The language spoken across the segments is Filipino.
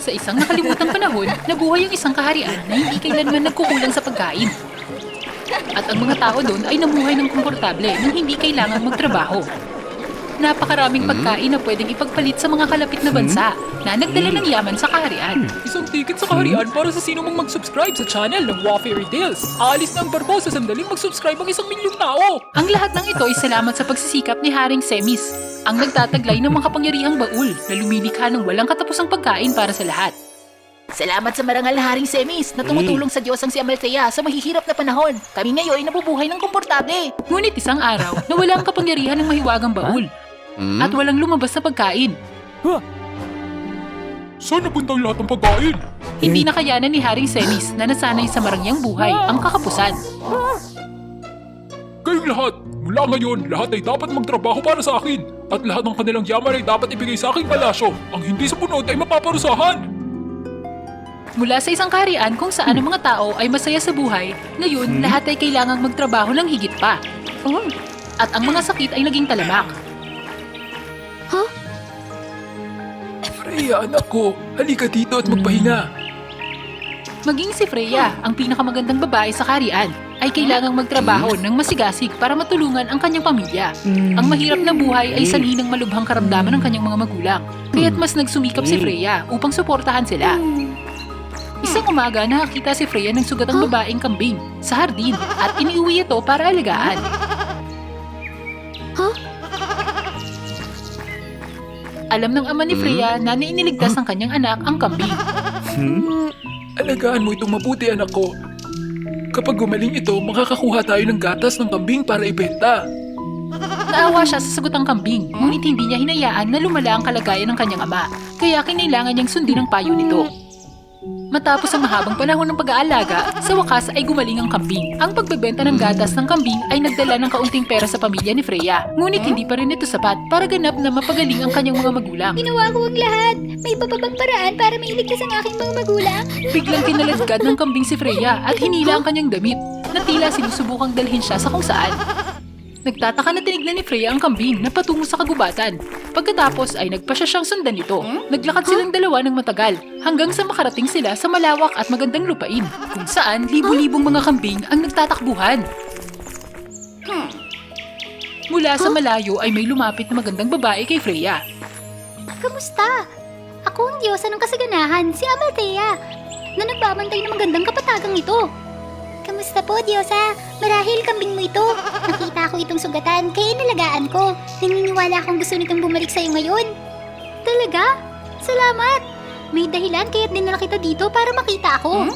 Sa isang nakalimutang panahon, nabuhay ang isang kaharian na hindi kailanman nagkukulang sa pagkain. At ang mga tao doon ay namuhay ng komportable nang hindi kailangan magtrabaho. Napakaraming pagkain na pwedeng ipagpalit sa mga kalapit na bansa na nagdala ng yaman sa kaharian. Isang ticket sa kaharian para sa sino mang mag-subscribe sa channel ng Wa Fairy Tales. Aalis na ang barko sa sandaling mag-subscribe ang 1,000,000 tao. Ang lahat ng ito ay salamat sa pagsisikap ni Haring Semis, ang nagtataglay ng mga kapangyarihang baul na lumilikha ng walang katapusang pagkain para sa lahat. Salamat sa marangal na Haring Semis na tumutulong sa Diyosang si Amalthea sa mahihirap na panahon. Kami ngayon ay nabubuhay ng komportable. Ngunit isang araw, nawala ang kapangyarihan ng mahiwagang baul at walang lumabas na pagkain. Saan napunta ang lahat ng pagkain? Hindi nakayanan ni Haring Semis na nasanay sa marangyang buhay ang kakapusan. Kayong lahat, mula ngayon, lahat ay dapat magtrabaho para sa akin. At lahat ng kanilang yaman ay dapat ibigay sa aking palasyo. Ang hindi sumunod ay mapaparusahan. Mula sa isang kaharian kung saan ang mga tao ay masaya sa buhay, ngayon lahat ay kailangang magtrabaho ng higit pa. At ang mga sakit ay naging talamak. Freya, anak ko, halika dito at magpahinga. Maging si Freya, ang pinakamagandang babae sa kaharian, ay kailangang magtrabaho ng masigasig para matulungan ang kanyang pamilya. Ang mahirap na buhay ay sanhi ng malubhang karamdaman ng kanyang mga magulang, kaya't mas nagsumikap si Freya upang suportahan sila. Isang umaga, nakakita si Freya ng sugatang babaeng kambing sa hardin at iniuwi ito para alagaan. Alam ng ama ni Freya na iniligtas ng kanyang anak ang kambing. Alagaan mo itong mabuti, anak ko. Kapag gumaling ito, makakakuha tayo ng gatas ng kambing para ibenta. Naawa siya sa sagutan kambing, ngunit hindi niya hinayaan na lumala ang kalagayan ng kanyang ama, kaya kinailangan niyang sundin ang payo nito. Matapos ang mahabang panahon ng pag-aalaga, sa wakas ay gumaling ang kambing. Ang pagbebenta ng gatas ng kambing ay nagdala ng kaunting pera sa pamilya ni Freya, ngunit hindi pa rin ito sapat para ganap na mapagaling ang kanyang mga magulang. Ginawa ko ang lahat. May iba pa bang paraan para mailigtas ang aking mga magulang? Biglang kinaladkad ng kambing si Freya at hinila ang kanyang damit, na tila sinusubukang dalhin siya sa kung saan. Nagtataka na tinignan ni Freya ang kambing na patungo sa kagubatan. Pagkatapos ay nagpasya siyang sundan nito. Naglakad silang dalawa ng matagal hanggang sa makarating sila sa malawak at magandang lupain kung saan libu-libong mga kambing ang nagtatakbuhan. Mula sa malayo ay may lumapit na magandang babae kay Freya. Kamusta? Ako ang diyosa ng kasaganahan, si Amalthea, na nagbabantay ng magandang kapatagang ito. Kamusta po, diyosa? Marahil kambing mo ito. Nakita ko itong sugatan, kaya nalagaan ko. Naniniwala akong gusto nitong bumalik sa'yo ngayon. Talaga? Salamat! May dahilan kaya't dinala kita dito para makita ako.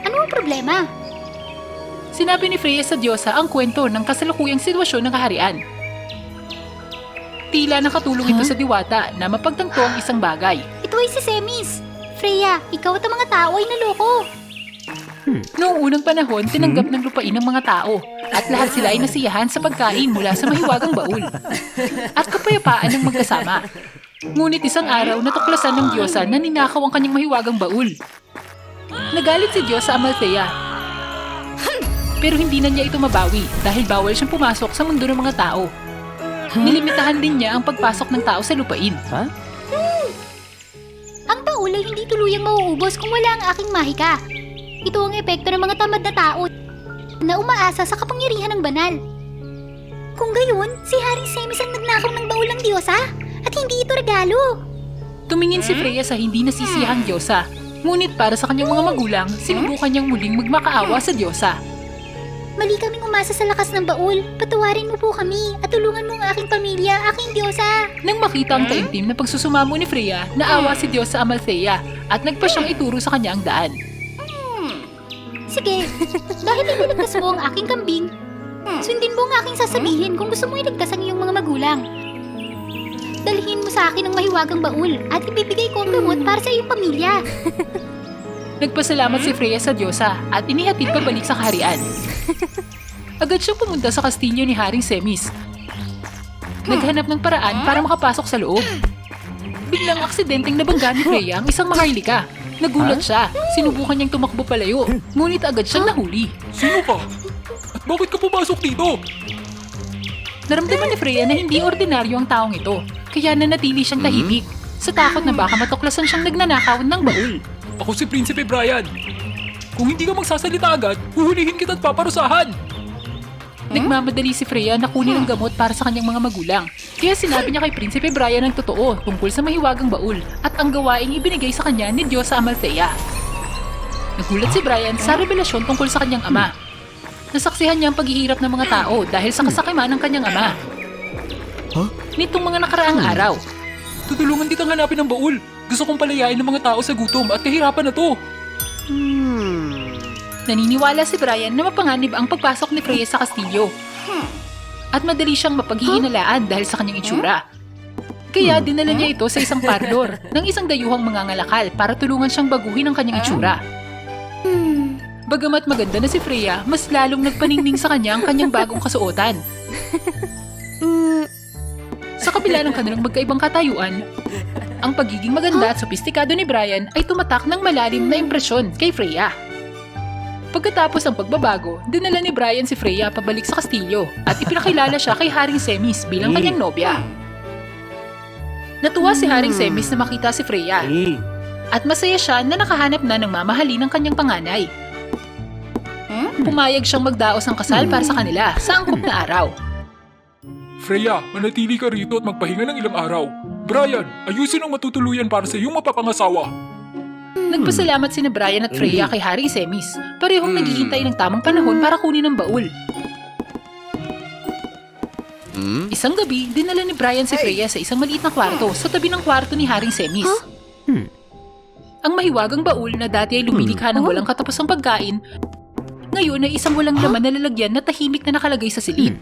Ano ang problema? Sinabi ni Freya sa diyosa ang kwento ng kasalukuyang sitwasyon ng kaharian. Tila nakatulong ito sa diwata na mapagtanto ang isang bagay. Ito ay si Semis. Freya, ikaw at ang mga tao ay naloko. Noong unang panahon, tinanggap ng lupain ng mga tao at lahat sila ay nasiyahan sa pagkain mula sa mahiwagang baul at kapayapaan ng magkasama. Ngunit isang araw, natuklasan ng diyosa na ninakaw ang kanyang mahiwagang baul. Nagalit si Diyosa Amalthea, pero hindi na niya ito mabawi dahil bawal siyang pumasok sa mundo ng mga tao. Nilimitahan din niya ang pagpasok ng tao sa lupain. Ang baul ay hindi tuluyang mauubos kung wala ang aking mahika. Ito ang epekto ng mga tamad na tao na umaasa sa kapangyarihan ng banal. Kung gayon, si Haring Semis ang nagnakaw ng baul ng diyosa at hindi ito regalo. Tumingin si Freya sa hindi nasisiyahang diyosa, ngunit para sa kanyang mga magulang, sinubukan niyang muling magmakaawa sa diyosa. Mali kaming umasa sa lakas ng baul. Patawarin mo po kami at tulungan mo ang aking pamilya, aking diyosa. Nang makita ang taimtim na pagsusumamo ni Freya, naawa si Diyosa Amalthea at nagpa siyang ituro sa kanya ang daan. Sige, dahil iniligtas mo ang aking kambing, sundin mo ang aking sasabihin kung gusto mo iligtas ang iyong mga magulang. Dalhin mo sa akin ang mahiwagang baul at ibibigay ko ang gamot para sa iyong pamilya. Nagpasalamat si Freya sa diyosa at inihatid pabalik sa kaharian. Agad siyang pumunta sa kastilyo ni Haring Semis. Naghanap ng paraan para makapasok sa loob. Biglang aksidenteng nabangga ni Freya ang isang maharlika. Nagulat siya. Sinubukan niyang tumakbo palayo, ngunit agad siyang nahuli. Sino ka? At bakit ka pumasok dito? Naramdaman ni Freya na hindi ordinaryo ang taong ito, kaya nanatili siyang tahimik. sa takot na baka matuklasan siyang nagnanakaw ng baul. Ako si Prinsipe Brian. Kung hindi ka magsasalita agad, huhulihin kita at paparusahan. Nagmamadali si Freya na kunin ang gamot para sa kanyang mga magulang. Kaya sinabi niya kay Prinsipe Brian ang totoo tungkol sa mahiwagang baul at ang gawaing ibinigay sa kanya ni Diyosa Amalthea. Nagulat si Brian sa revelasyon tungkol sa kanyang ama. Nasaksihan niya ang paghihirap ng mga tao dahil sa kasakiman ng kanyang ama. Nitong mga nakaraang araw, Tutulungan kitang hanapin ang baul. Gusto kong palayain ng mga tao sa gutom at kahirapan na to. naniniwala si Brian na mapanganib ang pagpasok ni Freya sa kastilyo. At madali siyang mapaghihinalaan dahil sa kanyang itsura. Kaya dinala niya ito sa isang parlor ng isang dayuhang mangangalakal para tulungan siyang baguhin ang kanyang itsura. Bagamat maganda na si Freya, mas lalong nagpaningning sa kanya ang kanyang bagong kasuotan. Sa kabila ng kanilang magkaibang katayuan, ang pagiging maganda at sopistikado ni Brian ay tumatak ng malalim na impresyon kay Freya. Pagkatapos ang pagbabago, dinala ni Brian si Freya pabalik sa kastilyo at ipinakilala siya kay Haring Semis bilang kanyang nobya. Natuwa si Haring Semis na makita si Freya at masaya siya na nakahanap na ng mamahali ng kanyang panganay. Pumayag siyang magdaos ng kasal para sa kanila sa angkop na araw. Freya, manatili ka rito at magpahinga ng ilang araw. Brian, ayusin ang matutuluyan para sa iyong mapapangasawa. Nagpasalamat sina Brian at Freya kay Haring Semis. Parehong naghihintay ng tamang panahon para kunin ang baul. Isang gabi, dinala ni Brian si Freya sa isang maliit na kwarto sa tabi ng kwarto ni Haring Semis. Ang mahiwagang baul na dati ay lumilikha ng walang katapusang pagkain, ngayon ay isang walang laman na lalagyan na tahimik na nakalagay sa silid.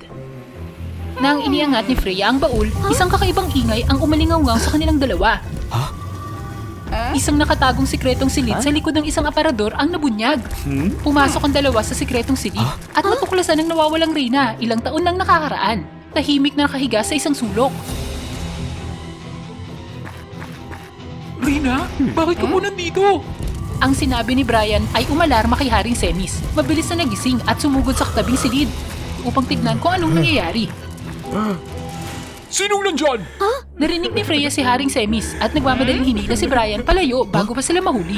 Nang iniangat ni Freya ang baul, isang kakaibang ingay ang umalingaw sa kanilang dalawa. Isang nakatagong sikretong silid sa likod ng isang aparador ang nabunyag. Pumasok ang dalawa sa sikretong silid at natuklasan ng nawawalang Reyna ilang taon nang nakakaraan. Tahimik na nakahiga sa isang sulok. Reyna, bakit ka po nandito? Ang sinabi ni Brian ay umalarma kay Haring Semis. Mabilis na nagising at sumugod sa katabing silid upang tignan kung anong nangyayari. Sinong nandyan? Narinig ni Freya si Haring Semis at nagmamadaling hinila si Brian palayo bago pa sila mahuli.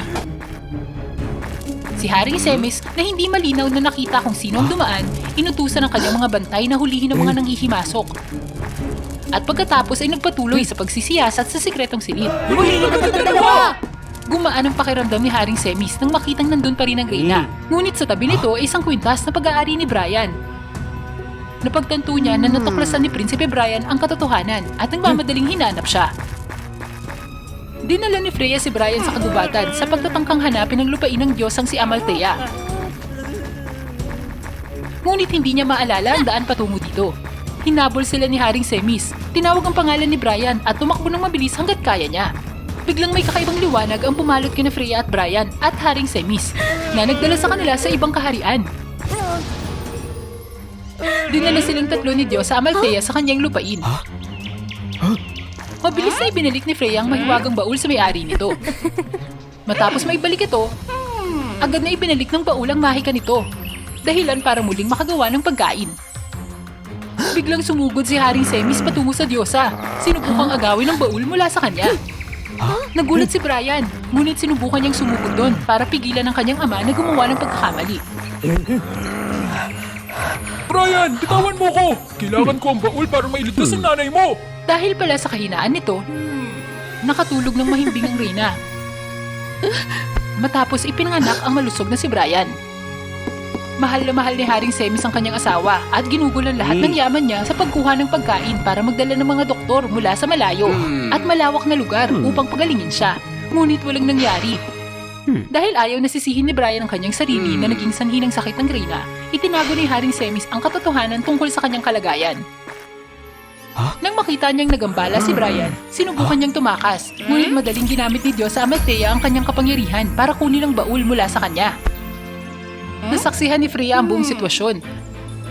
Si Haring Semis na hindi malinaw na nakita kung sino ang dumaan, inutusan ng kanyang mga bantay na hulihin ang mga nanghihimasok. At pagkatapos ay nagpatuloy sa pagsisiyasat sa sikretong silid. Mahirap ka na dalawa! Gumaan ang pakiramdam ni Haring Semis nang makitang nandun pa rin ang Reyna. Ngunit sa tabi nito ay isang kwintas na pag-aari ni Brian. Napagtanto niya na natuklasan ni Prinsipe Brian ang katotohanan at nagmamadaling hinanap siya. Dinala ni Freya si Brian sa kagubatan sa pagtatangkang hanapin ang lupain ng Diyosang si Amalthea. Ngunit hindi niya maalala ang daan patungo dito. Hinabol sila ni Haring Semis, tinawag ang pangalan ni Brian at tumakbo ng mabilis hanggat kaya niya. Biglang may kakaibang liwanag ang pumalot kina Freya at Brian at Haring Semis na nagdala sa kanila sa ibang kaharian. Dinala silang tatlo ni Diyosa Amalthea sa kanyang lupain. Mabilis na ibinalik ni Freya ang mahiwagang baul sa may-ari nito. Matapos maibalik ito, agad na ibinalik ng baul ang mahika nito, dahilan para muling makagawa ng pagkain. Biglang sumugod si Haring Semis patungo sa Diyosa, sinubukang agawin ang baul mula sa kanya. Nagulat si Brian, ngunit sinubukan niyang sumugod doon para pigilan ang kanyang ama na gumawa ng pagkakamali. Brian, bitawan mo ko! Kailangan ko ang baul para mailigtas ang nanay mo! Dahil pala sa kahinaan nito, nakatulog ng mahimbing ang Reyna. Matapos ipinanganak ang malusog na si Brian. Mahal na mahal ni Haring Semis ang kanyang asawa at ginugulan lahat ng yaman niya sa pagkuha ng pagkain para magdala ng mga doktor mula sa malayo at malawak na lugar upang pagalingin siya. Ngunit walang nangyari. Dahil ayaw nasisihin ni Brian ang kanyang sarili na naging sanhi ng sakit ng Reyna, itinago ni Haring Semis ang katotohanan tungkol sa kanyang kalagayan. Nang makita niyang nagambala si Brian, sinubukan niyang tumakas, ngunit madaling ginamit ni Diyosa Amalthea ang kanyang kapangyarihan para kunin ang baul mula sa kanya. Nasaksihan ni Freya ang buong sitwasyon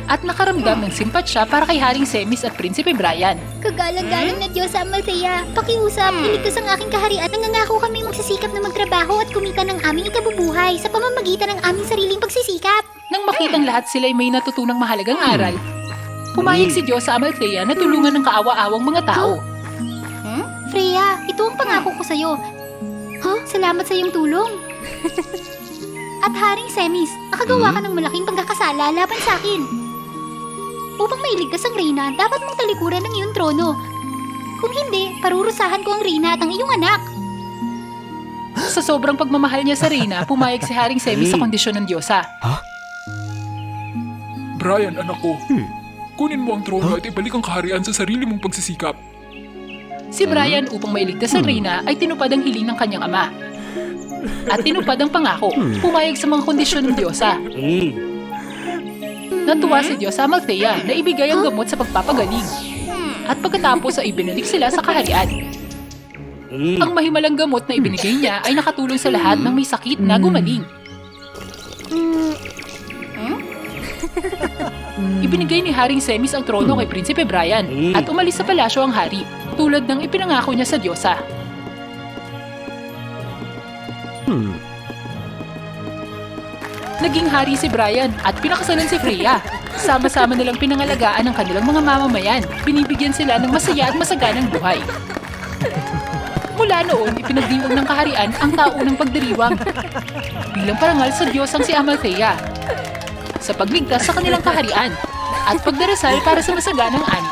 at nakaramdam ng simpatsya para kay Haring Semis at Prinsipe Brian. Kagalang-galang na Diyos sa Amalthea. Pakiusap, iligtas ang aking kaharian. Nangangako kami magsisikap na magtrabaho at kumita ng aming ikabubuhay sa pamamagitan ng aming sariling pagsisikap. Nang makitang lahat sila'y may natutunang mahalagang aral, pumayag si Diyos sa Amalthea na tulungan ng kaawa-awang mga tao. Freya, ito ang pangako ko sa'yo. Salamat sa iyong tulong. At Haring Semis, nakagawa ka ng malaking pagkakasala laban sa akin. Upang mailigtas ang Reyna, dapat mong talikuran ang iyong trono. Kung hindi, parurusahan ko ang Reyna at ang iyong anak. Sa sobrang pagmamahal niya sa Reyna, pumayag si Haring Semis sa kondisyon ng diyosa. Brian, anak ko. Kunin mo ang trono at ibalik ang kaharian sa sarili mong pagsisikap. Si Brian upang mailigtas ang Reyna ay tinupad ang hiling ng kanyang ama. At tinupad ang pangako, pumayag sa mga kondisyon ng diyosa. Natuwa si Diyosa Amalthea na ibigay ang gamot sa pagpapagaling. At pagkatapos ay ibinalik sila sa kaharian. Ang mahimalang gamot na ibinigay niya ay nakatulong sa lahat ng may sakit na gumaling. Ibinigay ni Haring Semis ang trono kay Prinsipe Brian at umalis sa palasyo ang hari, tulad ng ipinangako niya sa diyosa. Naging hari si Brian at pinakasalan si Freya. Sama-sama nilang pinangalagaan ang kanilang mga mamamayan. Binibigyan sila ng masaya at masaganang buhay. Mula noon, ipinagdiwang ng kaharian ang taunang pagdiriwang bilang parangal sa diyosang si Amalthea sa pagligtas sa kanilang kaharian at pagdarasal para sa masaganang ani.